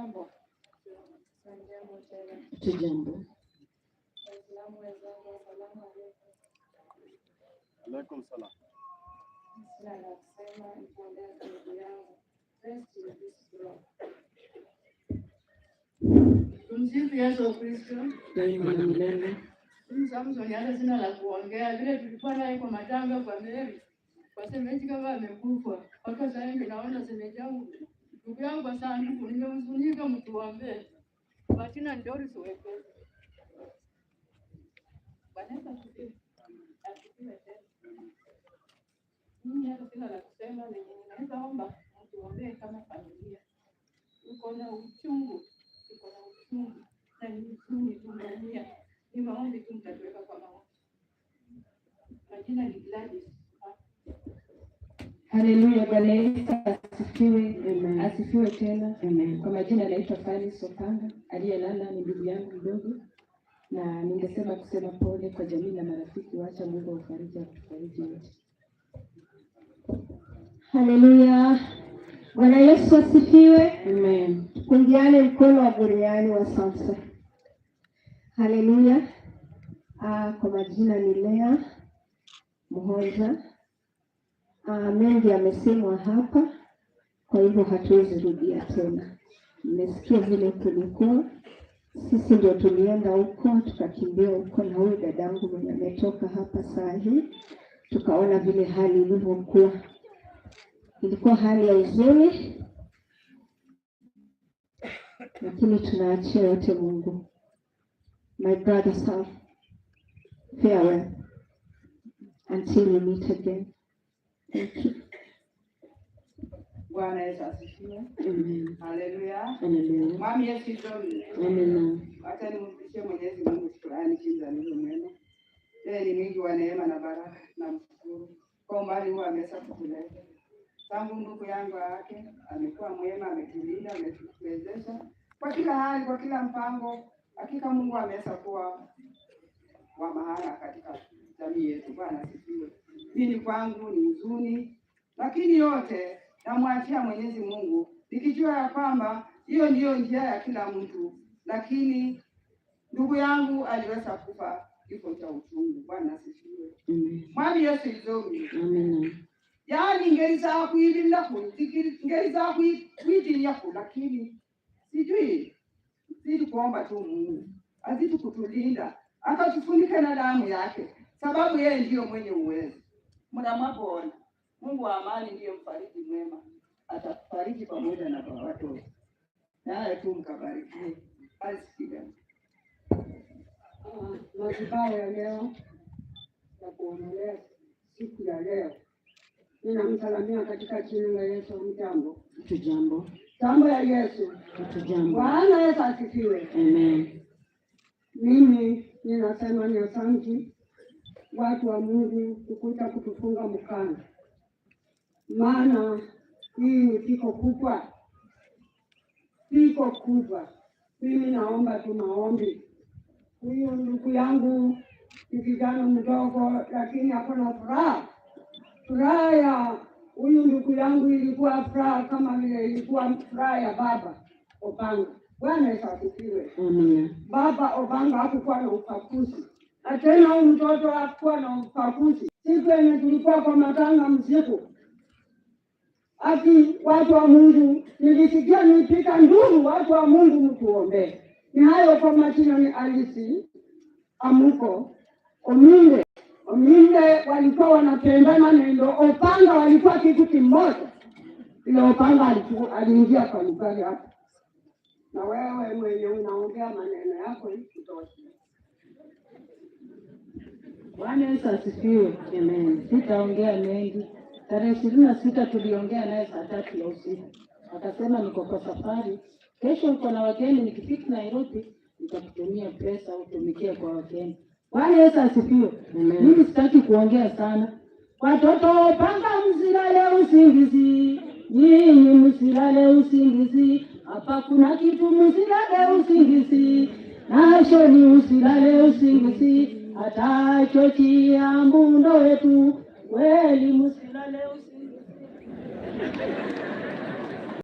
Jambo. Tujambo. Alaikum salam. Tumsifu Yesu Kristo. Daima na milele. Samson hata sina la kuongea, vile tulikuwa naye kwa matanga kwa Mary. Kwa semeji kama amekufa. Mpaka sasa hivi naona semeji yangu. Ndugu yangu kwa sanduku nimehuzunika, mtuombee. Majina ni Doris Wekezi. Bwana asifiwe. Asifiwe tena. Mimi hata sina la kusema, naweza omba mtuombee kama familia. Uko na uchungu, na ni huzuni tunalia. Ni maombi tu mtatuweka kwa maombi. Majina ni Gladys. Haleluya, Bwana Yesu asifiwe. Amen. Asifiwe tena. Amen. Kwa majina naitwa Fanny Sopanga, aliyelala ni ndugu yangu mdogo, na ningesema kusema pole kwa jamii na marafiki. Wacha Mungu awafariji, atufariji wote. Haleluya. Bwana Yesu asifiwe. Amen. Kungiane mkono wa buriani wa sasa. Haleluya. Kwa majina ni Lea Muhonza. Mengi yamesemwa hapa, kwa hivyo hatuwezi rudia tena. Mmesikia vile tulikuwa. Sisi ndio tulienda huko, tukakimbia huko na huyu dadangu mwenye ametoka hapa saa hii. Tukaona vile hali ilivyokuwa. Ilikuwa hali ya huzuni, lakini tunaachia yote Mungu. My brother son, farewell until we meet again. Thank you. Bwana Yesu asifiwe. Amen. Haleluya. Haleluya. Mami Yesu ndio. Amen. Hata nimrudishie Mwenyezi Mungu shukrani kinza ndio mwema. Yeye ni mwingi wa neema na baraka, na mshukuru kwa umbali huu ameweza kutuleta. Tangu ndugu yangu yake amekuwa mwema, ametulinda, ametuwezesha kwa kila hali, kwa kila mpango. Hakika Mungu ameweza kuwa wa maana katika jamii yetu. Bwana asifiwe. Mimi kwangu ni huzuni, lakini yote namwachia Mwenyezi Mungu, nikijua ya kwamba hiyo ndiyo njia ya kila mtu. Lakini ndugu yangu aliweza kufa kifo cha uchungu. Bwana asifiwe. Amen. Mwami Yesu izomi. Amen. Yaani ngeliza kuilinda ngeliza kuitilia lakini sijui sisi kuomba tu Mungu azidi kutulinda, akatufunika na damu yake, sababu yeye ndiyo mwenye uwezo. Mnamwona Mungu wa amani ndiye mfariji mwema, atakufariji pamoja na watoto. Na tu mkabarikiwe. Asifiwe. Mazibao ya leo na kuongelea siku ya leo, ninamsalamia katika jina la Yesu. Mjambo. Tujambo. Jambo ya Yesu. Tujambo. Bwana Yesu asifiwe. Amen. Mimi ninasema ni asante watu wa Mungu kukuja kutufunga mkanda, maana hii ni piko kubwa, piko kubwa. Mimi naomba tu maombi. Huyu ndugu yangu ni kijana mdogo, lakini hakuna furaha. Furaha ya huyu ndugu yangu ilikuwa furaha kama vile ilikuwa furaha ya baba Obanga. Bwana Yesu asifiwe. Amen. Baba Obanga hakukuwa na upakuzi, na tena huyu mtoto hakuwa na upakuzi. Siku yenye tulikuwa kwa matanga msiku, ati watu wa Mungu, nilisikia nipika nduru, watu wa Mungu mtuombee. Ni hayo kwa majina ni Alice Amuko Ominde walikuwa wanapendana, na ndio Opanga walikuwa kitu kimoja. Ile Opanga aliingia kwa lugari hapa, na wewe mwenye unaongea maneno yako kutosha. Bwana Yesu asifiwe. Amen. Sitaongea mengi. Tarehe 26 tuliongea naye saa 3 ya usiku. Akasema niko kwa safari. Kesho uko na wageni, nikifika Nairobi nitakutumia pesa utumikie kwa wageni. Bwana Yesu asifiwe. Amen. Mimi sitaki kuongea sana. Watoto panga msilale usingizi. Nyinyi msilale usingizi. Hapa kuna kitu, msilale usingizi. Nasho ni usilale usingizi. Hata chochi ya mbundo wetu kweli